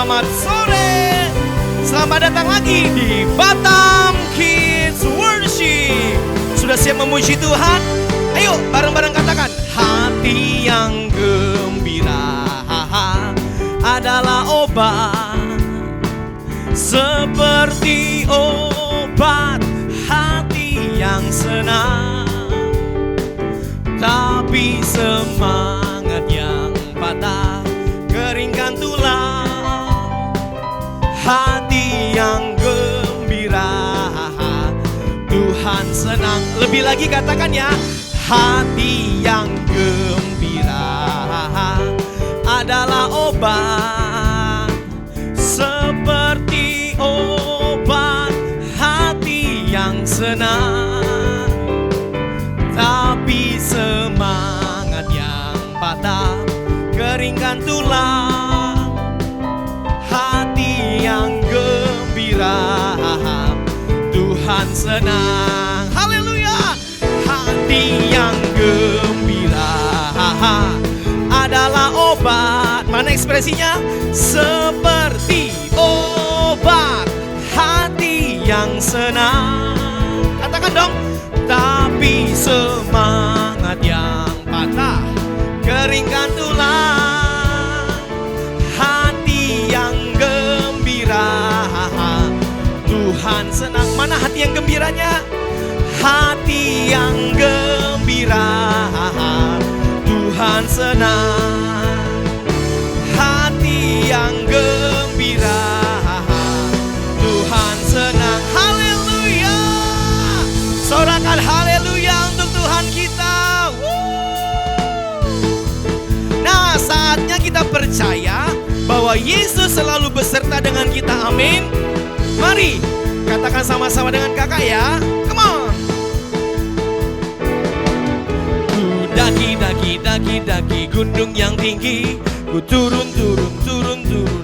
Selamat sore. Selamat datang lagi di Batam Kids Worship. Sudah siap memuji Tuhan? Ayo bareng-bareng katakan, hati yang gembira adalah obat, seperti obat hati yang senang. Tapi semangat yang patah keringkan tulang. Hati yang gembira Tuhan senang. Lebih lagi katakan ya, hati yang gembira adalah obat, seperti obat hati yang senang. Tapi semangat yang patah keringkan tulang. Hati yang gembira Tuhan senang. Haleluya. Hati yang gembira adalah obat. Mana ekspresinya? Seperti obat hati yang senang. Katakan dong. Tapi semangat yang patah keringkan tulang. Hati yang gembira Tuhan senang. Mana hati yang gembiranya? Hati yang gembira Tuhan senang. Hati yang gembira Tuhan senang. Haleluya. Sorakan haleluya untuk Tuhan kita. Nah, saatnya kita percaya bahwa Yesus selalu beserta dengan kita. Amin. Mari katakan sama-sama dengan kakak ya. Come on. Ku daki gunung yang tinggi, ku turun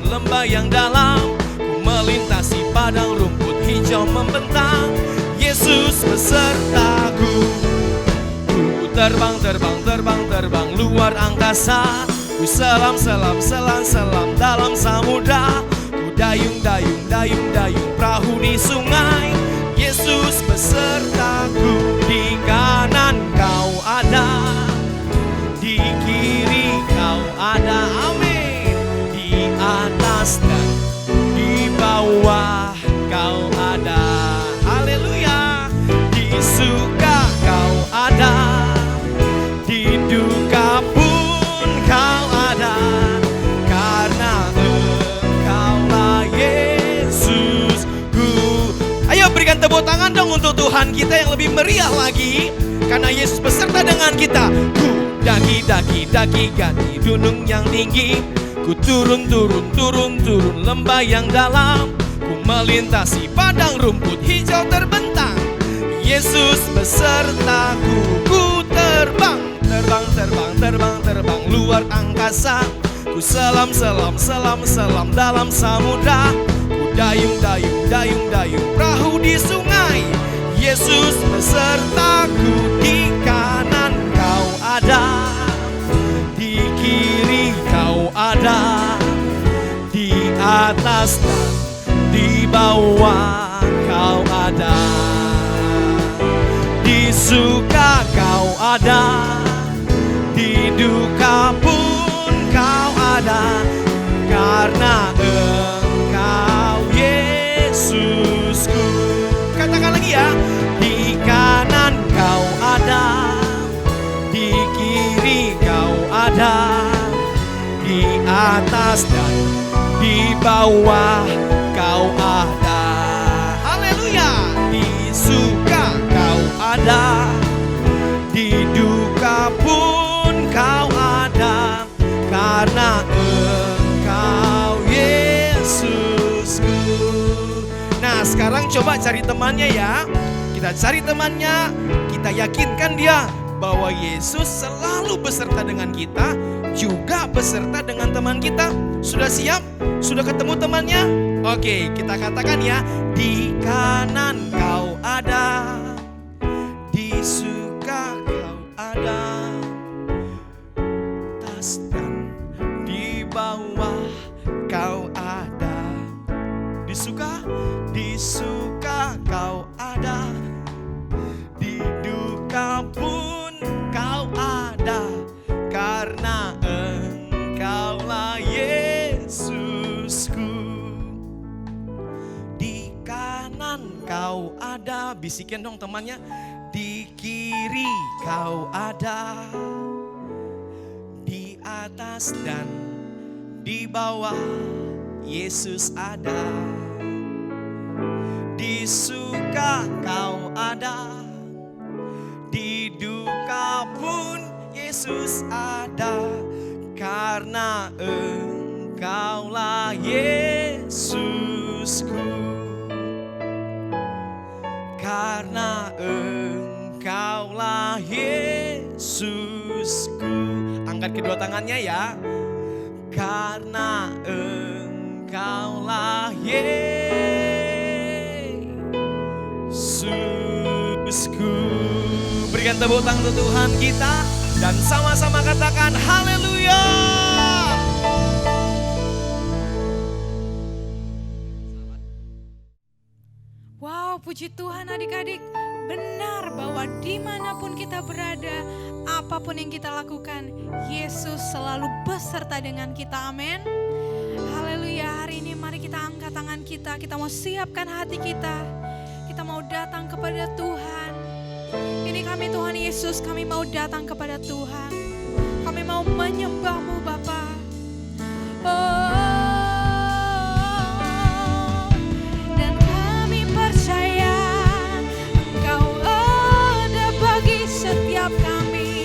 lembah yang dalam, ku melintasi padang rumput hijau membentang. Yesus besertaku. Ku terbang luar angkasa, ku selam dalam samudra, ku dayung perahu di sungai. Yesus besertaku. Di kanan kau ada, di kiri kau ada. Amin. Di atas dan di bawah kau ada. Haleluya. Di suka kau ada, di duka pun kau ada, karena Engkaulah Yesusku. Ayo berikan tepuk tangan dong untuk Tuhan kita yang lebih meriah lagi, karena Yesus beserta dengan kita. Ku daki gunung yang tinggi, ku turun lembah yang dalam, ku melintasi padang rumput hijau terbentang. Yesus besertaku. Ku terbang luar angkasa, ku selam dalam samudra, ku dayung perahu di sungai. Yesus besertaku. Di kanan kau ada, di kiri kau ada, di atas dan di bawah kau ada. Di suka kau ada, di duka pun kau ada, karena Engkau Yesusku. Katakan lagi ya. Di kanan kau ada, di kiri kau ada, di atas dan di bawah kau ada. Haleluya. Di suka kau ada, di duka pun kau ada, karena Engkau Yesusku. Nah, sekarang coba cari temannya ya. Kita cari temannya, kita yakinkan dia bahwa Yesus selalu beserta dengan kita, juga beserta dengan teman kita. Sudah siap? Sudah ketemu temannya? Oke, kita katakan ya. Di kanan kau ada, di suka kau ada, atas dan di bawah kau ada. ada, bisikin dong temannya. Di kiri kau ada, di atas dan di bawah Yesus ada. Di suka kau ada, di duka pun Yesus ada. Karena Engkaulah Yesusku, karena Engkaulah Yesusku. Angkat kedua tangannya ya. Karena Engkaulah Yesusku. Berikan tepuk tangan untuk Tuhan kita dan sama-sama katakan haleluya. Wow, puji Tuhan adik-adik. Benar bahwa dimanapun kita berada, apapun yang kita lakukan, Yesus selalu beserta dengan kita. Amin. Haleluya. Hari ini mari kita angkat tangan kita. Kita mau siapkan hati kita. Kita mau datang kepada Tuhan. Ini kami Tuhan Yesus, kami mau datang kepada Tuhan. Kami mau menyembah-Mu Bapa. Dan kami percaya Engkau ada bagi setiap kami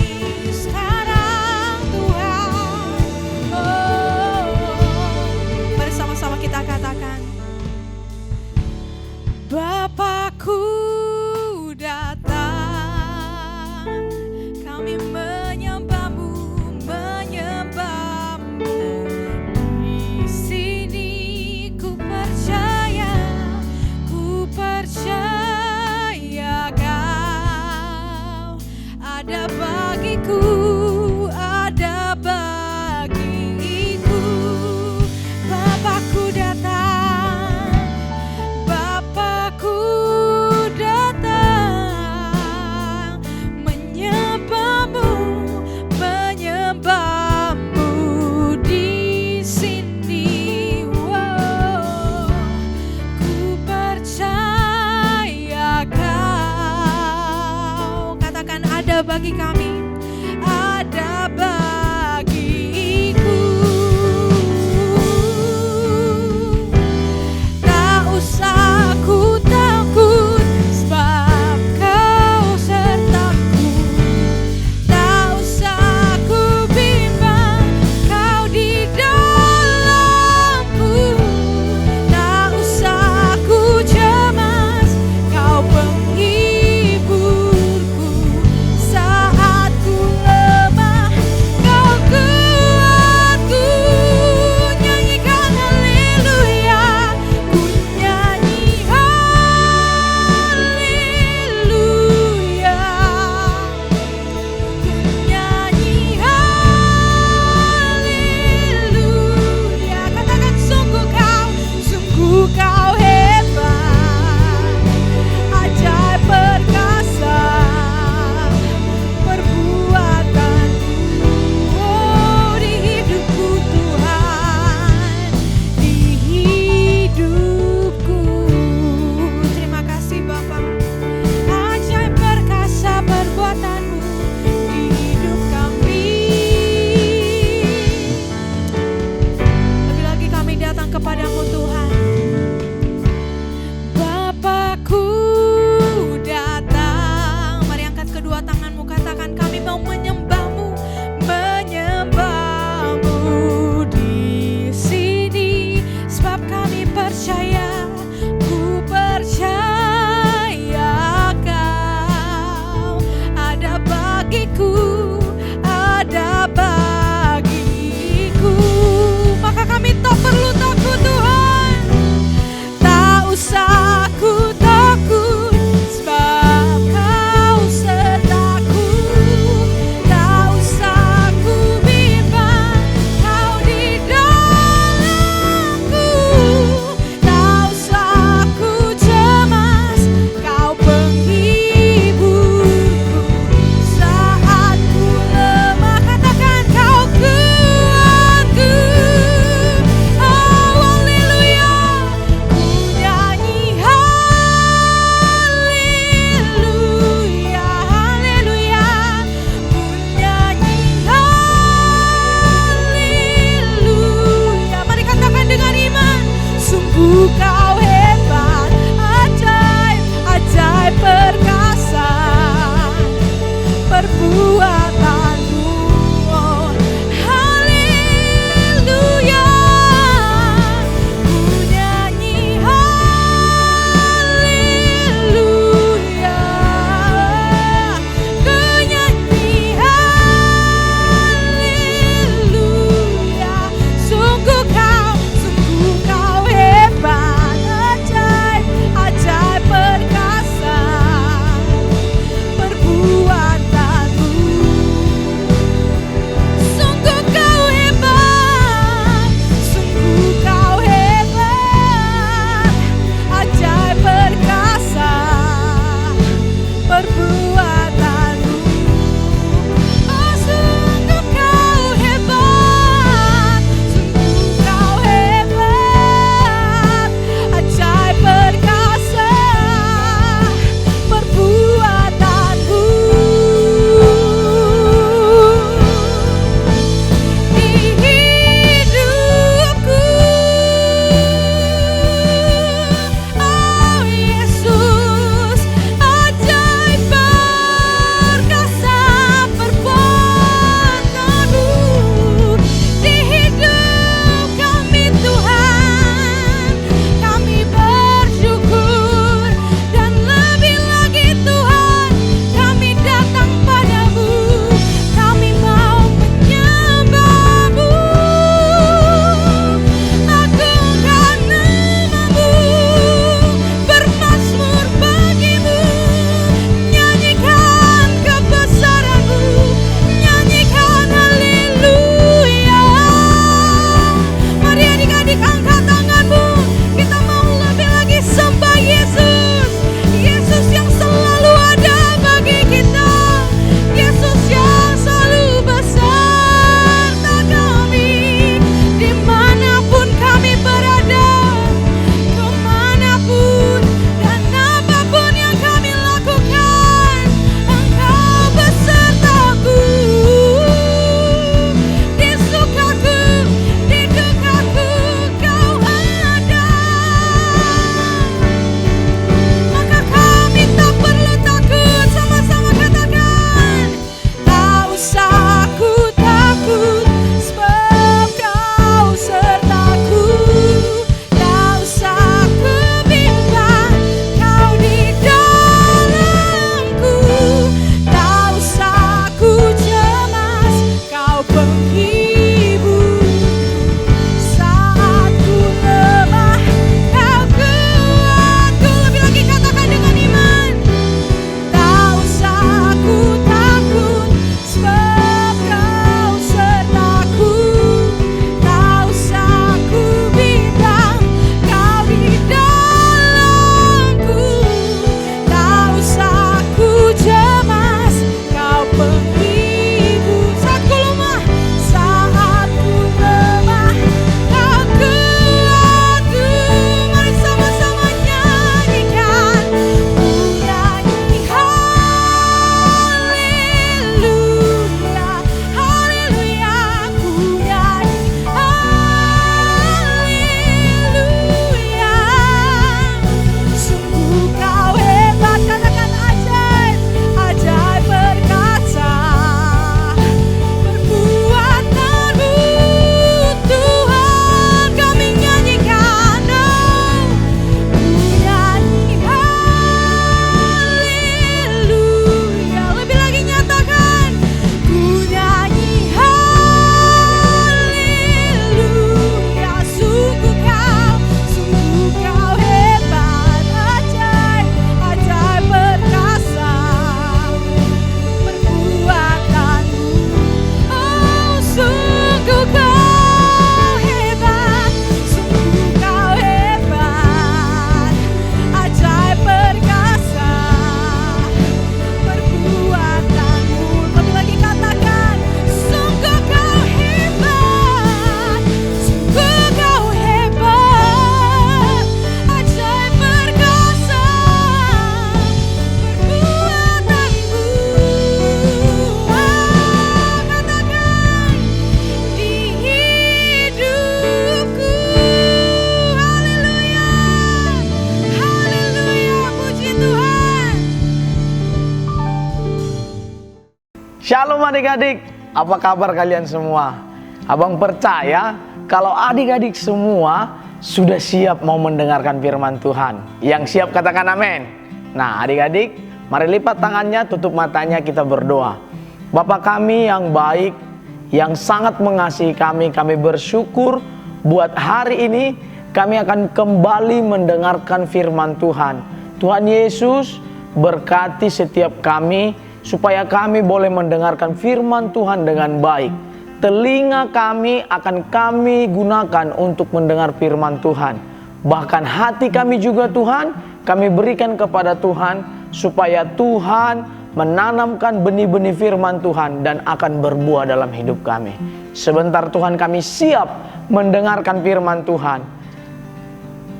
sekarang Tuhan. Mari sama-sama kita katakan, Bapakku datang, kami menyembah-Mu, menyembah. adik-adik, apa kabar kalian semua? Abang percaya kalau adik-adik semua sudah siap mau mendengarkan firman Tuhan. Yang siap katakan amin. Nah adik-adik, mari lipat tangannya, tutup matanya, kita berdoa. Bapa kami yang baik, yang sangat mengasihi kami bersyukur buat hari ini kami akan kembali mendengarkan firman Tuhan. Tuhan Yesus berkati setiap kami supaya kami boleh mendengarkan firman Tuhan dengan baik. Telinga kami akan kami gunakan untuk mendengar firman Tuhan. Bahkan hati kami juga Tuhan, kami berikan kepada Tuhan supaya Tuhan menanamkan benih-benih firman Tuhan dan akan berbuah dalam hidup kami. Sebentar Tuhan kami siap mendengarkan firman Tuhan.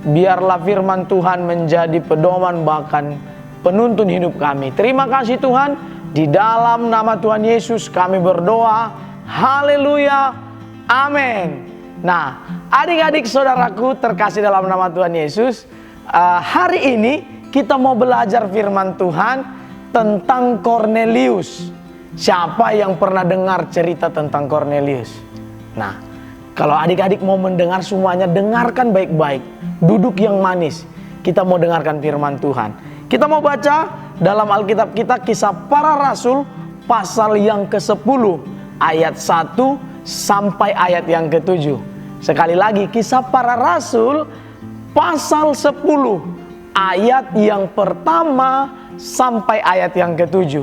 Biarlah firman Tuhan menjadi pedoman bahkan penuntun hidup kami. Terima kasih Tuhan, di dalam nama Tuhan Yesus kami berdoa. Haleluya, amin. Nah, adik-adik saudaraku terkasih dalam nama Tuhan Yesus, hari ini kita mau belajar firman Tuhan tentang Kornelius. Siapa yang pernah dengar cerita tentang Kornelius? Nah, kalau adik-adik mau mendengar semuanya, dengarkan baik-baik. Duduk yang manis. Kita mau dengarkan firman Tuhan. Kita mau baca dalam Alkitab kita Kisah Para Rasul pasal yang ke-10. Ayat 1 sampai ayat yang ke-7. Sekali lagi, Kisah Para Rasul pasal 10 ayat yang pertama sampai ayat yang ke-7.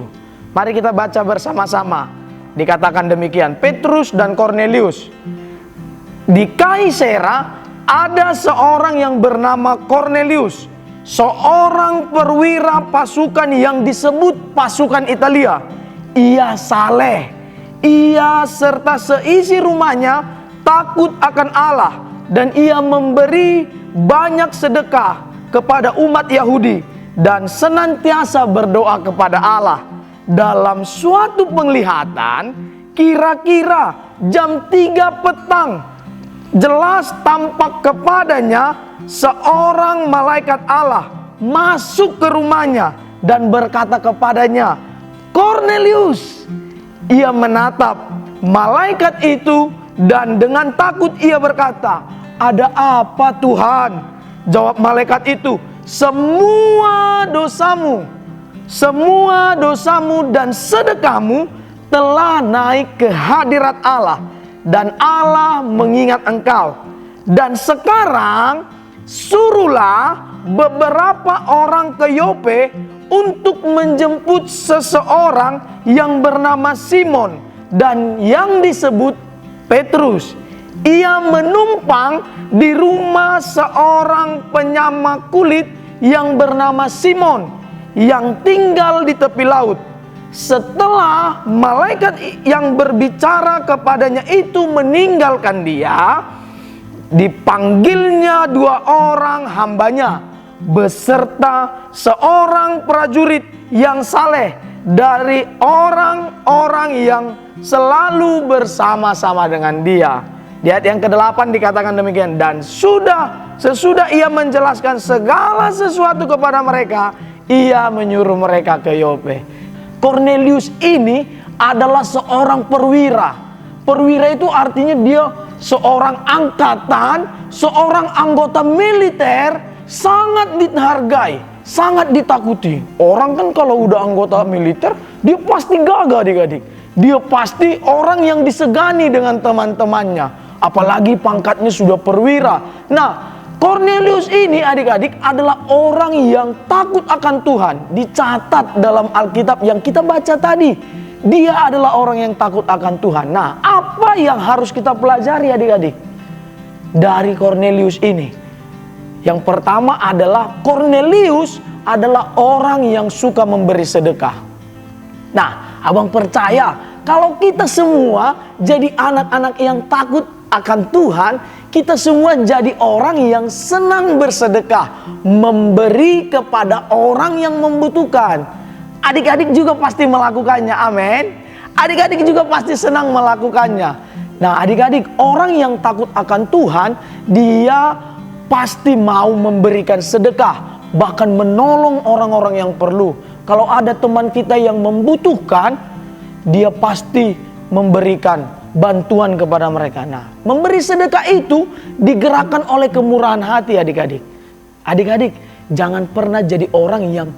Mari kita baca bersama-sama. Dikatakan demikian, Petrus dan Kornelius. Di Kaisera ada seorang yang bernama Kornelius, seorang perwira pasukan yang disebut pasukan Italia. Ia saleh. Ia serta seisi rumahnya takut akan Allah, dan ia memberi banyak sedekah kepada umat Yahudi dan senantiasa berdoa kepada Allah. Dalam suatu penglihatan, kira-kira jam 3 petang, jelas tampak kepadanya seorang malaikat Allah masuk ke rumahnya dan berkata kepadanya, Kornelius. Ia menatap malaikat itu dan dengan takut ia berkata, ada apa Tuhan? Jawab malaikat itu, semua dosamu dan sedekahmu telah naik ke hadirat Allah, dan Allah mengingat engkau. Dan sekarang suruhlah beberapa orang ke Yope untuk menjemput seseorang yang bernama Simon dan yang disebut Petrus. Ia menumpang di rumah seorang penyamak kulit yang bernama Simon yang tinggal di tepi laut. Setelah malaikat yang berbicara kepadanya itu meninggalkan dia, dipanggilnya 2 orang hambanya beserta seorang prajurit yang saleh dari orang-orang yang selalu bersama-sama dengan dia. Di ayat yang ke-8 dikatakan demikian, dan sesudah ia menjelaskan segala sesuatu kepada mereka, ia menyuruh mereka ke Yope. Kornelius ini adalah seorang perwira. Perwira itu artinya dia seorang angkatan, seorang anggota militer, sangat dihargai, sangat ditakuti. Orang kan kalau udah anggota militer, dia pasti gagah adik-adik. Dia pasti orang yang disegani dengan teman-temannya. Apalagi pangkatnya sudah perwira. Nah, Kornelius ini adik-adik adalah orang yang takut akan Tuhan. Dicatat dalam Alkitab yang kita baca tadi. Dia adalah orang yang takut akan Tuhan. Nah, apa yang harus kita pelajari adik-adik dari Kornelius ini? Yang pertama adalah Kornelius adalah orang yang suka memberi sedekah. Nah, abang percaya kalau kita semua jadi anak-anak yang takut akan Tuhan, kita semua jadi orang yang senang bersedekah, memberi kepada orang yang membutuhkan. Adik-adik juga pasti melakukannya, amin. Adik-adik juga pasti senang melakukannya. Nah, adik-adik, orang yang takut akan Tuhan, dia pasti mau memberikan sedekah, bahkan menolong orang-orang yang perlu. Kalau ada teman kita yang membutuhkan, dia pasti memberikan bantuan kepada mereka. Nah, memberi sedekah itu digerakkan oleh kemurahan hati adik-adik. Adik-adik, jangan pernah jadi orang yang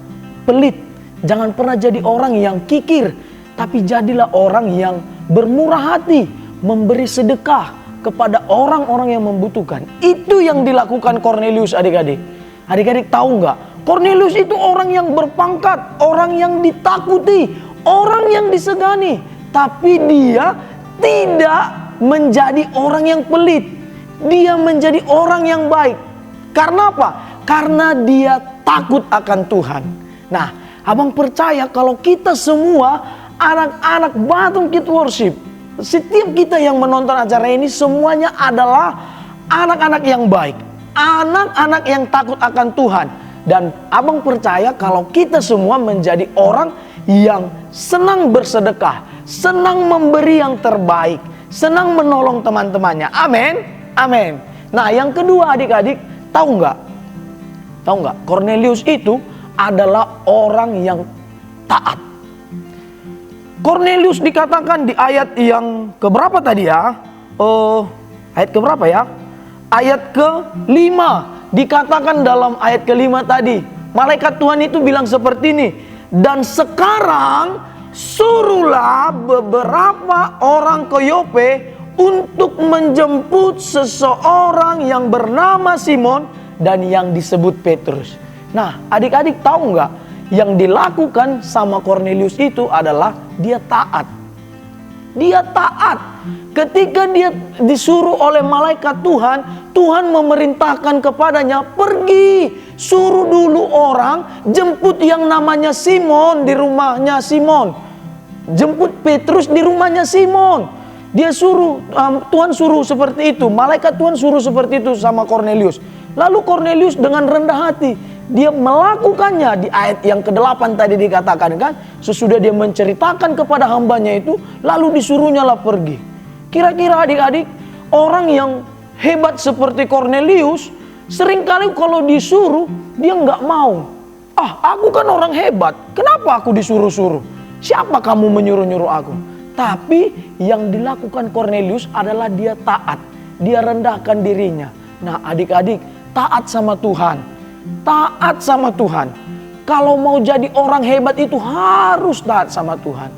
pelit. Jangan pernah jadi orang yang kikir. Tapi jadilah orang yang bermurah hati, memberi sedekah kepada orang-orang yang membutuhkan. Itu yang dilakukan Kornelius adik-adik. Adik-adik tahu nggak? Kornelius itu orang yang berpangkat, orang yang ditakuti, orang yang disegani. Tapi dia tidak menjadi orang yang pelit. Dia menjadi orang yang baik. Karena apa? Karena dia takut akan Tuhan. Nah, abang percaya kalau kita semua anak-anak Batum Kids Worship, setiap kita yang menonton acara ini semuanya adalah anak-anak yang baik, anak-anak yang takut akan Tuhan. Dan abang percaya kalau kita semua menjadi orang yang senang bersedekah, senang memberi yang terbaik, senang menolong teman-temannya. Amin, amin. Nah, yang kedua adik-adik, tahu nggak? Tahu nggak? Kornelius itu adalah orang yang taat. Kornelius dikatakan di ayat yang keberapa tadi ya? Ayat keberapa ya? Ayat ke-5. Dikatakan dalam ayat ke-5 tadi, malaikat Tuhan itu bilang seperti ini. Dan sekarang suruhlah beberapa orang ke Yope untuk menjemput seseorang yang bernama Simon dan yang disebut Petrus. Nah, adik-adik tahu nggak? Yang dilakukan sama Kornelius itu adalah dia taat. Dia taat. Ketika dia disuruh oleh malaikat Tuhan, Tuhan memerintahkan kepadanya, pergi, suruh dulu orang jemput yang namanya Simon di rumahnya Simon. Jemput Petrus di rumahnya Simon. Dia suruh, Tuhan suruh seperti itu. Malaikat Tuhan suruh seperti itu sama Kornelius. Lalu Kornelius dengan rendah hati, dia melakukannya. Di ayat yang ke-8 tadi dikatakan kan, sesudah dia menceritakan kepada hambanya itu, lalu disuruhnya lah pergi. Kira-kira adik-adik, orang yang hebat seperti Kornelius, seringkali kalau disuruh, dia nggak mau. Aku kan orang hebat, kenapa aku disuruh-suruh? Siapa kamu menyuruh-nyuruh aku? Tapi yang dilakukan Kornelius adalah dia taat. Dia rendahkan dirinya. Nah adik-adik, taat sama Tuhan. Taat sama Tuhan. Kalau mau jadi orang hebat itu harus taat sama Tuhan.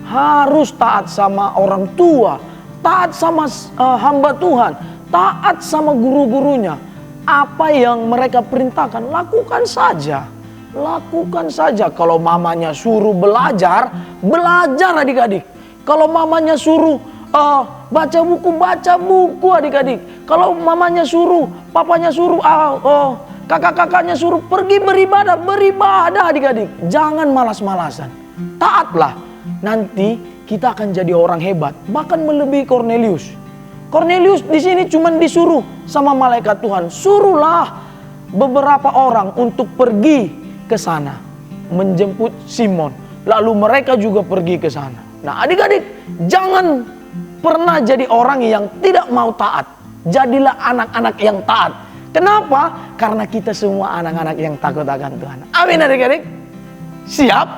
Harus taat sama orang tua. Taat sama hamba Tuhan. Taat sama guru-gurunya. Apa yang mereka perintahkan, lakukan saja. Lakukan saja. Kalau mamanya suruh belajar, belajar adik-adik. Kalau mamanya suruh baca buku adik-adik. Kalau mamanya suruh, papanya suruh, kakak-kakaknya suruh pergi beribadah adik-adik. Jangan malas-malasan. Taatlah. Nanti kita akan jadi orang hebat, bahkan melebihi Kornelius. Kornelius di sini cuma disuruh sama malaikat Tuhan, suruhlah beberapa orang untuk pergi ke sana menjemput Simon. Lalu mereka juga pergi ke sana. Nah, adik-adik, jangan pernah jadi orang yang tidak mau taat. Jadilah anak-anak yang taat. Kenapa? Karena kita semua anak-anak yang takut akan Tuhan. Amin adik-adik. Siap?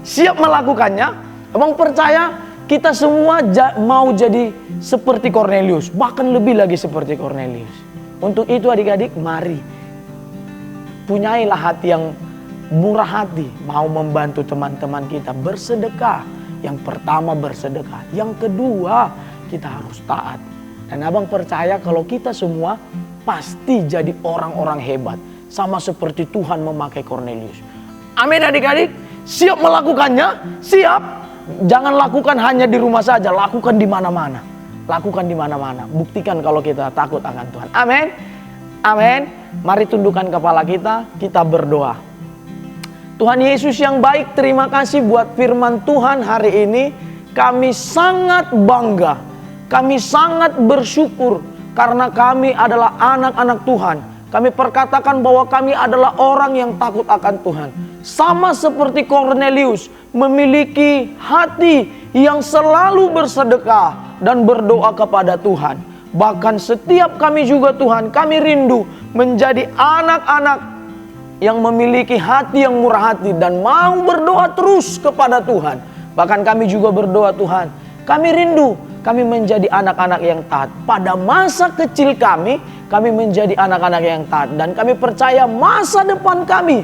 Siap melakukannya? Abang percaya kita semua mau jadi seperti Kornelius. Bahkan lebih lagi seperti Kornelius. Untuk itu adik-adik, mari punyailah hati yang murah hati. Mau membantu teman-teman kita bersedekah. Yang pertama bersedekah. Yang kedua kita harus taat. Dan abang percaya kalau kita semua pasti jadi orang-orang hebat. Sama seperti Tuhan memakai Kornelius. Amin adik-adik. Siap melakukannya? Siap. Jangan lakukan hanya di rumah saja. Lakukan di mana-mana. Lakukan di mana-mana. Buktikan kalau kita takut akan Tuhan. Amin. Amin. Mari tundukkan kepala kita. Kita berdoa. Tuhan Yesus yang baik, terima kasih buat firman Tuhan hari ini. Kami sangat bangga. Kami sangat bersyukur. Karena kami adalah anak-anak Tuhan. Kami perkatakan bahwa kami adalah orang yang takut akan Tuhan. Sama seperti Kornelius, memiliki hati yang selalu bersedekah dan berdoa kepada Tuhan. Bahkan setiap kami juga Tuhan, kami rindu menjadi anak-anak yang memiliki hati yang murah hati dan mau berdoa terus kepada Tuhan. Bahkan kami juga berdoa Tuhan, kami rindu kami menjadi anak-anak yang taat. Pada masa kecil kami menjadi anak-anak yang taat. Dan kami percaya masa depan kami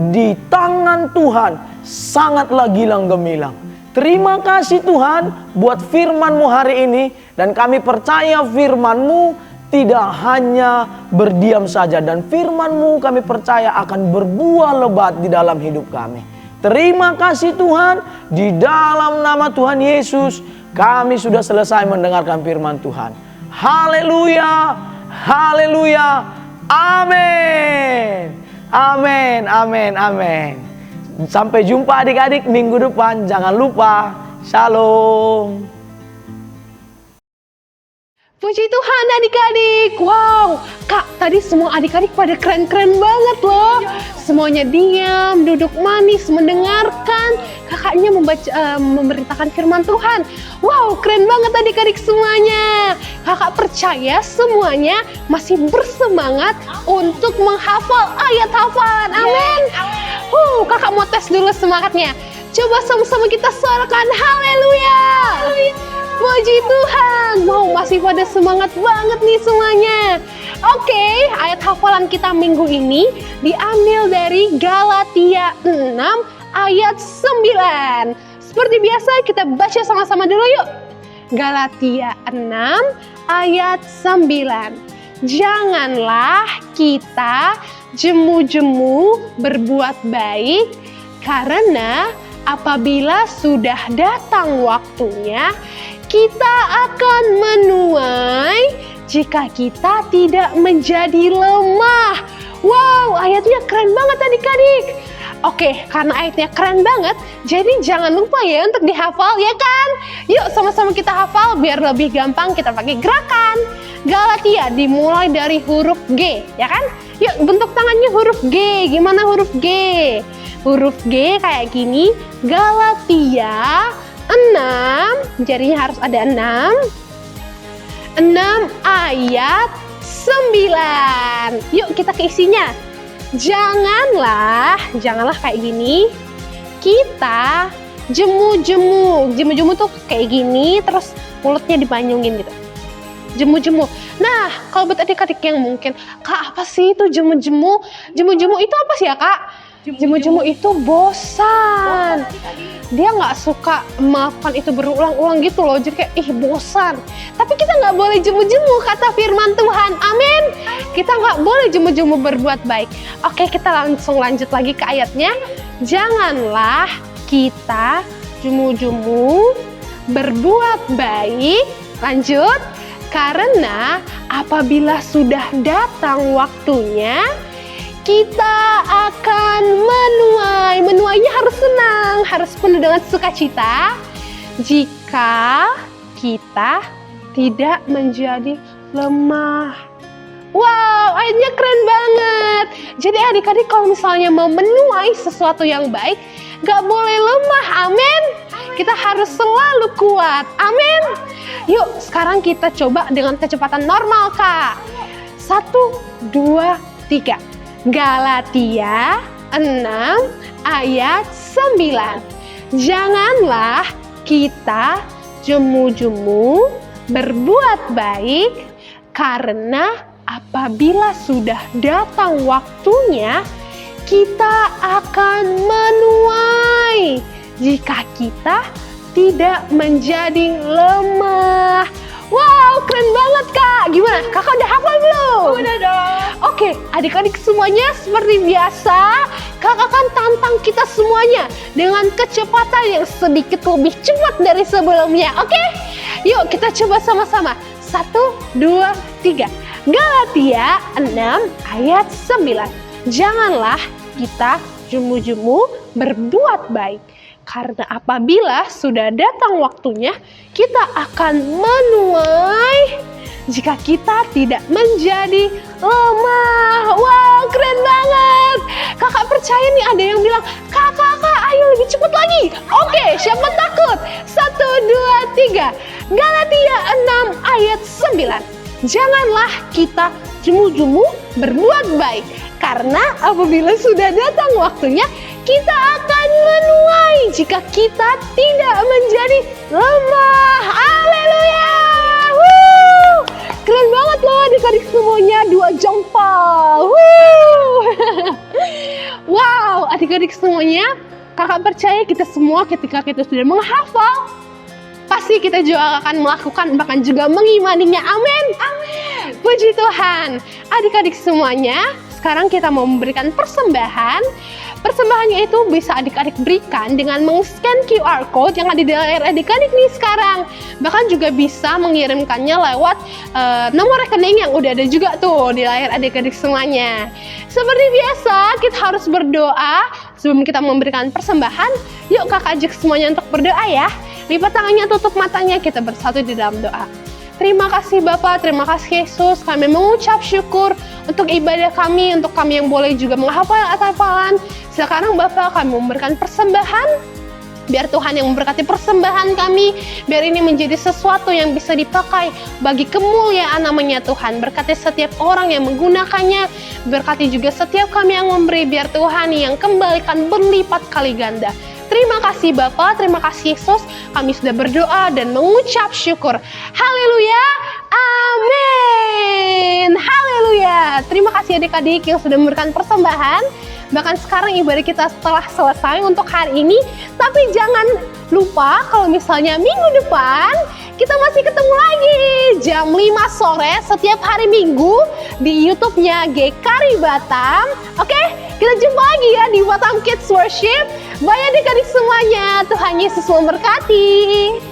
di tangan Tuhan sangatlah gilang gemilang. Terima kasih Tuhan buat firman-Mu hari ini. Dan kami percaya firman-Mu tidak hanya berdiam saja. Dan firman-Mu kami percaya akan berbuah lebat di dalam hidup kami. Terima kasih Tuhan, di dalam nama Tuhan Yesus kami sudah selesai mendengarkan firman Tuhan. Haleluya, haleluya, amin. Amin, amin, amin. Sampai jumpa adik-adik minggu depan. Jangan lupa, shalom. Puji Tuhan adik-adik. Wow, Kak, tadi semua adik-adik pada keren-keren banget loh. Semuanya diam, duduk manis, mendengarkan. Kakaknya memberitakan firman Tuhan. Wow, keren banget adik-adik semuanya. Kakak percaya semuanya masih bersemangat untuk menghafal ayat hafalan. Amin. Kakak mau tes dulu semangatnya. Coba sama-sama kita suarakan haleluya. Puji Tuhan. Wow, masih pada semangat banget nih semuanya. Oke, ayat hafalan kita minggu ini diambil dari Galatia 6 ayat 9. Seperti biasa kita baca sama-sama dulu yuk. Galatia 6 ayat 9. Janganlah kita jemu-jemu berbuat baik, karena apabila sudah datang waktunya, kita akan menuai jika kita tidak menjadi lemah. Wow, ayatnya keren banget adik-adik. Oke, karena ayatnya keren banget, jadi jangan lupa ya untuk dihafal ya kan? Yuk sama-sama kita hafal biar lebih gampang kita pakai gerakan. Galatia dimulai dari huruf G, ya kan? Yuk bentuk tangannya huruf G. Gimana huruf G? Huruf G kayak gini. Galatia 6, jarinya harus ada 6 ayat 9. Yuk kita ke isinya. Janganlah kayak gini. Kita jemu-jemu tuh kayak gini, terus mulutnya dipanyungin gitu. Jemu-jemu. Nah, kalau buat adik-adik yang mungkin, Kak apa sih itu jemu-jemu? Jemu-jemu itu apa sih ya Kak? Jemu-jemu itu bosan. Dia nggak suka melakukan itu berulang-ulang gitu loh. Jadi kayak bosan. Tapi kita nggak boleh jemu-jemu kata firman Tuhan. Amin. Kita nggak boleh jemu-jemu berbuat baik. Oke, kita langsung lanjut lagi ke ayatnya. Janganlah kita jemu-jemu berbuat baik. Lanjut. Karena apabila sudah datang waktunya, kita akan menuai. Menuainya harus senang, harus penuh dengan sukacita. Jika kita tidak menjadi lemah. Wow, ayatnya keren banget. Jadi adik-adik kalau misalnya mau menuai sesuatu yang baik, gak boleh lemah, amin. Kita harus selalu kuat, amin. Yuk, sekarang kita coba dengan kecepatan normal, Kak. 1, 2, 3. Galatia 6 ayat 9. Janganlah kita jemu-jemu berbuat baik, karena apabila sudah datang waktunya, kita akan menuai jika kita tidak menjadi lemah. Wow, keren banget Kak. Gimana? Kakak udah hafal belum? Udah dong. Oke, adik-adik semuanya seperti biasa, Kakak akan tantang kita semuanya dengan kecepatan yang sedikit lebih cepat dari sebelumnya. Oke? Yuk kita coba sama-sama. 1, 2, 3. Galatia 6 ayat 9. Janganlah kita jemu-jemu berbuat baik, karena apabila sudah datang waktunya, kita akan menuai jika kita tidak menjadi lemah. Wow, keren banget. Kakak percaya nih ada yang bilang, Kakak, ayo lebih cepat lagi. Oke, siapa takut? 1, 2, 3. Galatia 6 ayat 9. Janganlah kita jemu-jemu berbuat baik, karena apabila sudah datang waktunya, kita akan menuai jika kita tidak menjadi lemah. Haleluya. Wuh. Keren banget loh adik-adik semuanya, 2 jempol. Wuh. Wow, adik-adik semuanya, kakak percaya kita semua ketika kita sudah menghafal, pasti kita juga akan melakukan, bahkan juga mengimaninya. Amin. Amin. Puji Tuhan. Adik-adik semuanya, sekarang kita mau memberikan persembahan. Persembahannya itu bisa adik-adik berikan dengan meng-scan QR code yang ada di layar adik-adik nih sekarang. Bahkan juga bisa mengirimkannya lewat nomor rekening yang udah ada juga tuh di layar adik-adik semuanya. Seperti biasa, kita harus berdoa sebelum kita memberikan persembahan. Yuk kakak ajak semuanya untuk berdoa ya. Lipat tangannya, tutup matanya, kita bersatu di dalam doa. Terima kasih Bapak, terima kasih Yesus. Kami mengucap syukur untuk ibadah kami, untuk kami yang boleh juga menghafal. Sekarang Bapak, kami memberikan persembahan. Biar Tuhan yang memberkati persembahan kami, biar ini menjadi sesuatu yang bisa dipakai bagi kemuliaan namanya Tuhan. Berkati setiap orang yang menggunakannya, berkati juga setiap kami yang memberi, biar Tuhan yang kembalikan berlipat kali ganda. Terima kasih Bapa, terima kasih Yesus. Kami sudah berdoa dan mengucap syukur. Haleluya, amin. Haleluya. Terima kasih adik-adik yang sudah memberikan persembahan. Bahkan sekarang ibadah kita telah selesai untuk hari ini. Tapi jangan lupa kalau misalnya minggu depan kita masih ketemu lagi jam 5 sore setiap hari Minggu di YouTube-nya GKRI Batam. Oke, kita jumpa lagi ya di Batam Kids Worship. Bye adik-adik semuanya, Tuhan Yesus memberkati.